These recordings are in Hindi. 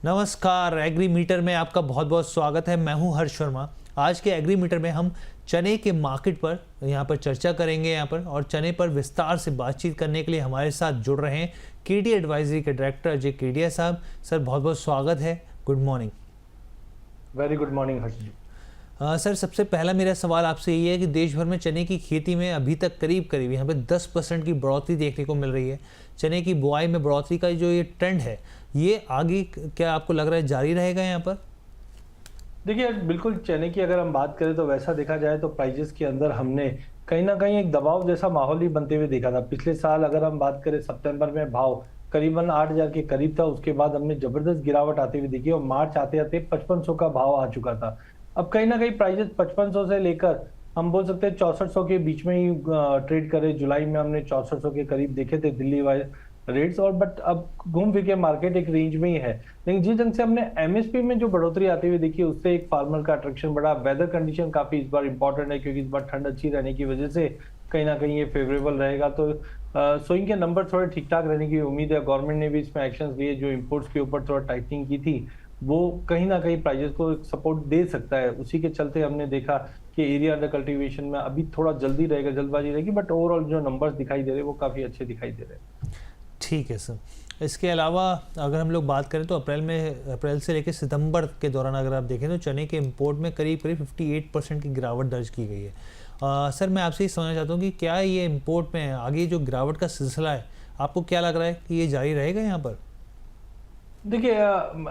नमस्कार, एग्री मीटर में आपका बहुत बहुत स्वागत है। मैं हूं हर्ष शर्मा। आज के एग्री मीटर में हम चने के मार्केट पर यहाँ पर चर्चा करेंगे और चने पर विस्तार से बातचीत करने के लिए हमारे साथ जुड़ रहे हैं केडी एडवाइजरी के डायरेक्टर अजय केडिया साहब। सर बहुत बहुत स्वागत है, good morning. Very good morning Harsh ji. Sir सबसे पहला मेरा सवाल आपसे ये है कि देश भर में चने की खेती में अभी तक करीब यहाँ पे 10% की बढ़ोतरी देखने को मिल रही है। चने की बुआई में बढ़ोतरी का जो ये ट्रेंड है, ये आगे क्या आपको लग रहा है जारी रहेगा यहाँ पर? देखिए बिल्कुल, चने की अगर हम बात करें तो वैसा देखा जाए तो प्राइजेस के अंदर हमने कहीं ना कहीं एक दबाव जैसा माहौल ही बनते हुए देखा था। पिछले साल अगर हम बात करें सितंबर में भाव करीबन 8,000 के करीब था, उसके बाद हमने जबरदस्त गिरावट आते हुए देखी और मार्च आते आते 5500 का भाव आ चुका था। अब कहीं ना कहीं प्राइजेस 5500 से लेकर हम बोल सकते हैं 6400 के बीच में ही ट्रेड करे। जुलाई में हमने 6400 के करीब देखे थे दिल्ली वाले रेट्स, और बट अब घूम फिर के मार्केट एक रेंज में ही है। लेकिन जिस ढंग से हमने एमएसपी में जो बढ़ोतरी आती हुई देखी, उससे एक फार्मर का अट्रैक्शन बढ़ा। वेदर कंडीशन काफी इस बार इंपॉर्टेंट है, क्योंकि इस बार ठंड अच्छी रहने की वजह से कहीं ना कहीं ये फेवरेबल रहेगा। तो सोइंग के नंबर थोड़े ठीक ठाक रहने की उम्मीद है। गवर्नमेंट ने भी इसमें एक्शन लिए, जो इम्पोर्ट्स के ऊपर थोड़ा टाइटनिंग की थी, वो कहीं ना कहीं प्राइजेस को सपोर्ट दे सकता है। उसी के चलते हमने देखा कि एरिया अंडर कल्टीवेशन में अभी थोड़ा जल्दी रहेगा, जल्दबाजी रहेगी, बट ओवरऑल जो नंबर्स दिखाई दे रहे हैं वो काफी अच्छे दिखाई दे रहे हैं। ठीक है सर। इसके अलावा अगर हम लोग बात करें तो अप्रैल से लेकर सितंबर के दौरान अगर आप देखें तो चने के इंपोर्ट में करीब 58% की गिरावट दर्ज की गई है। सर मैं आपसे ये समझना चाहता हूँ कि क्या ये इंपोर्ट में आगे जो गिरावट का सिलसिला है, आपको क्या लग रहा है कि ये जारी रहेगा यहाँ पर? देखिए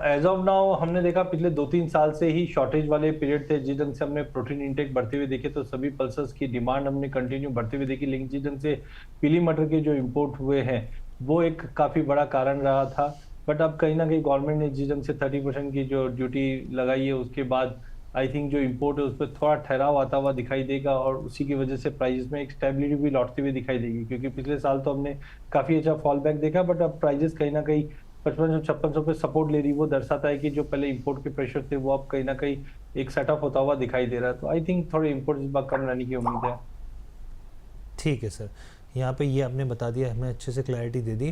एज ऑफ नाउ हमने देखा पिछले 2-3 साल से ही शॉर्टेज वाले पीरियड थे। जिस ढंग से हमने प्रोटीन इंटेक बढ़ते हुए देखे तो सभी पल्सेस की डिमांड हमने कंटिन्यू बढ़ते हुए देखी। लेकिन जिस ढंग से पीली मटर के जो इंपोर्ट हुए हैं वो एक काफी बड़ा कारण रहा था। बट अब कहीं ना कहीं गवर्नमेंट ने जिस ढंग से 30% की जो ड्यूटी लगाई है, उसके बाद आई थिंक जो इम्पोर्ट है उस पर थोड़ा ठहराव आता हुआ दिखाई देगा, और उसी की वजह से प्राइजेस में एक स्टेबिलिटी भी लौटती हुई दिखाई देगी। क्योंकि पिछले साल तो हमने काफी अच्छा फॉल बैक देखा, बट अब प्राइजेस कहीं ना कहीं 5500-5600 पे सपोर्ट ले रही। वो दर्शाता है कि जो पहले इंपोर्ट के प्रेशर थे वो अब कहीं ना कहीं एक सेटअप होता हुआ दिखाई दे रहा है। तो आई थिंक थोड़े इंपोर्ट इस बार कम रहने की उम्मीद है। ठीक है सर, यहाँ पे ये आपने बता दिया, हमें अच्छे से क्लैरिटी दे दी।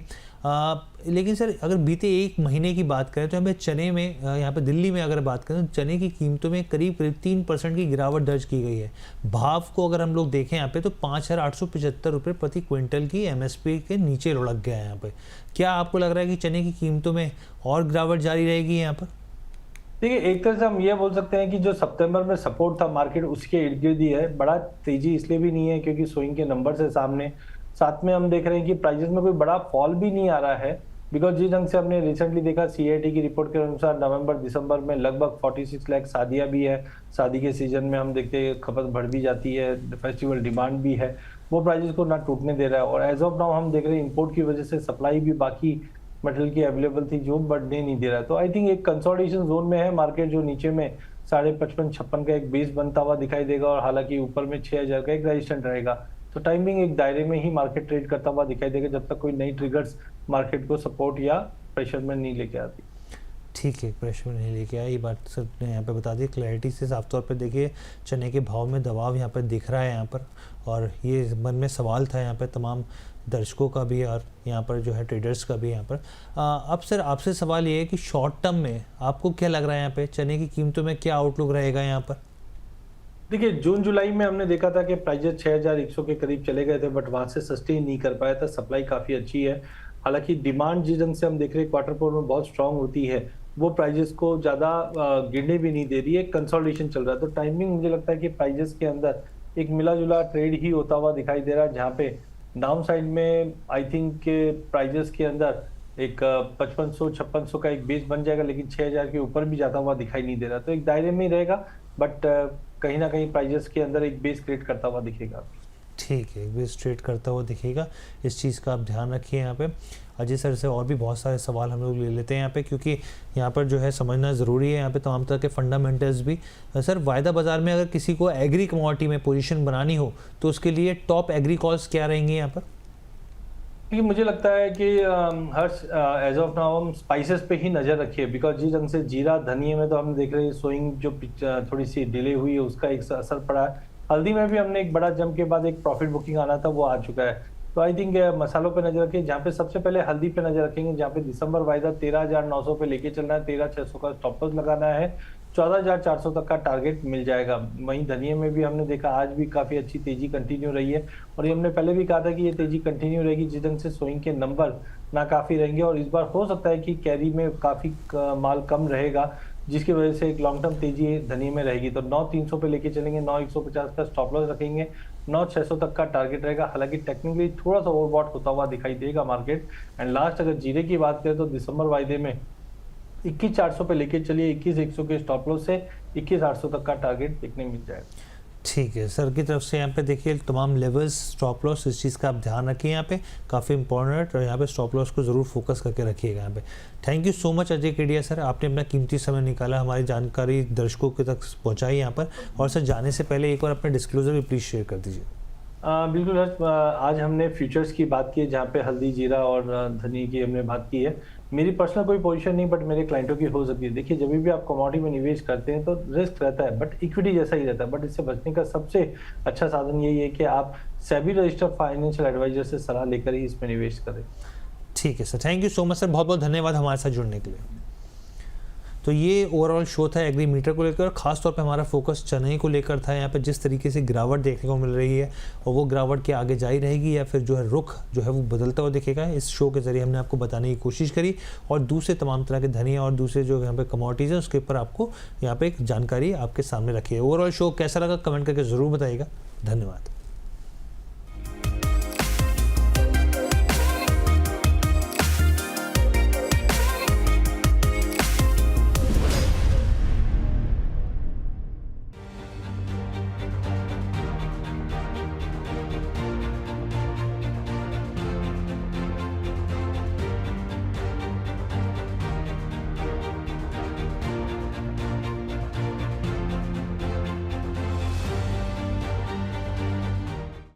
लेकिन सर अगर बीते एक महीने की बात करें तो हमें चने में यहाँ पे दिल्ली में अगर बात करें तो चने की कीमतों में करीब 3% की गिरावट दर्ज की गई है। भाव को अगर हम लोग देखें यहाँ पे तो 5,875 रुपये प्रति क्विंटल की एमएसपी के नीचे लुढ़क गया है यहाँ पे। क्या आपको लग रहा है कि चने की कीमतों में और गिरावट जारी रहेगी यहाँ पर? देखिए एक तरह से हम ये बोल सकते हैं कि जो सितंबर में सपोर्ट था मार्केट उसके इर्द गिर्द ही है। बड़ा तेजी इसलिए भी नहीं है क्योंकि सोइंग के नंबर है सामने, साथ में हम देख रहे हैं कि प्राइजेस में कोई बड़ा फॉल भी नहीं आ रहा है। बिकॉज जिस ढंग से हमने रिसेंटली देखा सीआईटी की रिपोर्ट के अनुसार नवंबर दिसंबर में लगभग 46 लाख शादियां भी है। शादी के सीजन में हम देखते हैं खपत बढ़ भी जाती है, फेस्टिवल डिमांड भी है, वो प्राइजेस को ना टूटने दे रहा है। और एज ऑफ नाउ हम देख रहे हैं इंपोर्ट की वजह से सप्लाई भी बाकी मटेरियल की अवेलेबल थी जो बढ़ने नहीं दे रहा है। तो आई थिंक एक कंसोलिडेशन जोन में है मार्केट, जो नीचे में 55,56 का एक बेस बनता हुआ दिखाई देगा, और हालांकि ऊपर में 6,000 का एक रेजिस्टेंट रहेगा। तो टाइमिंग एक दायरे में ही मार्केट ट्रेड करता हुआ दिखाई देगा, जब तक कोई नई ट्रिगर्स मार्केट को सपोर्ट या प्रेशर में नहीं लेके आती। ठीक है, प्रेशर नहीं लेके आया, ये बात सर ने यहाँ पे बता दी क्लैरिटी से। साफ तौर पे देखिए चने के भाव में दबाव यहाँ पर दिख रहा है यहाँ पर, और ये मन में सवाल था यहाँ पे तमाम दर्शकों का भी और यहाँ पर जो है ट्रेडर्स का भी यहाँ पर। अब सर आपसे सवाल ये है कि शॉर्ट टर्म में आपको क्या लग रहा है यहाँ पे चने की कीमतों में क्या आउटलुक रहेगा यहाँ पर? देखिए जून जुलाई में हमने देखा था कि प्राइजेस 6,100 के करीब चले गए थे, बट वहां से सस्टेन नहीं कर पाया था। सप्लाई काफी अच्छी है, हालांकि डिमांड जिस ढंग से हम देख रहे हैं क्वार्टर फोर में बहुत स्ट्रांग होती है, वो प्राइजेस को ज्यादा गिरने भी नहीं दे रही है। कंसोलिडेशन चल रहा है, तो टाइमिंग मुझे लगता है कि प्राइजेस के अंदर एक मिला जुला ट्रेड ही होता हुआ दिखाई दे रहा है, जहाँ पे डाउन साइड में आई थिंक के प्राइजेस के अंदर एक 5500-5600 का एक बेस बन जाएगा, लेकिन 6,000 के ऊपर भी जाता हुआ दिखाई नहीं दे रहा। तो एक दायरे में ही रहेगा, बट कहीं ना कहीं प्राइजेस के अंदर एक बेस क्रिएट करता हुआ दिखेगा। ठीक है, बेस ट्रेड करता हुआ दिखेगा, इस चीज़ का आप ध्यान रखिए यहाँ पे। अजय सर से और भी बहुत सारे सवाल हम लोग ले लेते हैं यहाँ पे, क्योंकि यहाँ पर जो है समझना ज़रूरी है यहाँ पे तमाम तरह के फंडामेंटल्स भी। सर वायदा बाज़ार में अगर किसी को एग्री कमोडिटी में पोजीशन बनानी हो तो उसके लिए टॉप एग्री कॉल्स क्या रहेंगे यहाँ पर? क्योंकि मुझे लगता है कि हर एज ऑफ नाउ हम स्पाइसेस पे ही नजर रखिए। बिकॉज जिस ढंग से जीरा धनिये में तो हम देख रहे हैं सोइंग जो थोड़ी सी डिले हुई है उसका एक असर पड़ा है। हल्दी में भी हमने एक बड़ा जंप के बाद एक प्रॉफिट बुकिंग आना था, वो आ चुका है। तो आई थिंक मसालों पे नजर रखें। जहाँ पे सबसे पहले हल्दी पे नजर रखेंगे, जहाँ पे दिसंबर वायदा 13,900 पे लेके चलना है, 13,600 का स्टॉप लॉस लगाना है, 14,400 तक का टारगेट मिल जाएगा। वहीं धनिये में भी हमने देखा आज भी काफी अच्छी तेजी कंटिन्यू रही है, और ये हमने पहले भी कहा था कि ये तेजी कंटिन्यू रहेगी जिस ढंग से सोइंग के नंबर ना काफी रहेंगे, और इस बार हो सकता है कि कैरी में काफी माल कम रहेगा, जिसकी वजह से एक लॉन्ग टर्म तेजी धनिये में रहेगी। तो 9,300 पे लेके चलेंगे, 9,150 का स्टॉप लॉस रखेंगे, 9,600 तक का टारगेट रहेगा। हालांकि टेक्निकली थोड़ा सा ओवरबॉट होता हुआ दिखाई देगा मार्केट। एंड लास्ट अगर जीरे की बात करें तो दिसंबर वायदे में 21,400 पे लेके चलिए, 21,100 के स्टॉप लॉस से 21,800 तक का टारगेट देखने मिल जाएगा। ठीक है सर की तरफ से यहाँ पे देखिए तमाम लेवल्स, स्टॉप लॉस, इस चीज़ का आप ध्यान रखिए, यहाँ पे काफ़ी इंपॉर्टेंट, और यहाँ पे स्टॉप लॉस को ज़रूर फोकस करके रखिएगा यहाँ पे। Thank you so much Ajay Kedia sir, आपने अपना कीमती समय निकाला, हमारी जानकारी दर्शकों के तक पहुँचाई यहाँ पर। और सर जाने से पहले एक बार अपना डिस्क्लोजर भी प्लीज़ शेयर कर दीजिए। बिल्कुल हर्ष, आज हमने फ्यूचर्स की बात की है, जहाँ पे हल्दी, जीरा और धनिया की हमने बात की है। मेरी पर्सनल कोई पोजीशन नहीं, बट मेरे क्लाइंटों की हो सकती है। देखिए जब भी आप कमोडिटी में निवेश करते हैं तो रिस्क रहता है, बट इक्विटी जैसा ही रहता है। बट इससे बचने का सबसे अच्छा साधन यही है कि आप सेबी रजिस्टर्ड फाइनेंशियल एडवाइजर से सलाह लेकर ही इसमें निवेश करें। ठीक है sir, thank you so much sir, बहुत बहुत धन्यवाद हमारे साथ जुड़ने के लिए। तो ये ओवरऑल शो था एग्री मीटर को लेकर, खास तौर पे हमारा फोकस चेन्नई को लेकर था। यहाँ पे जिस तरीके से गिरावट देखने को मिल रही है, और वो गिरावट के आगे जारी रहेगी या फिर जो है रुख जो है वो बदलता हुआ दिखेगा, इस शो के जरिए हमने आपको बताने की कोशिश करी। और दूसरे तमाम तरह के धनिया और दूसरे जो यहाँ पे कमोडिटीज़ हैं उसके ऊपर आपको यहाँ पे एक जानकारी आपके सामने रखी है। ओवरऑल शो कैसा लगा कमेंट करके ज़रूर बताइएगा। धन्यवाद।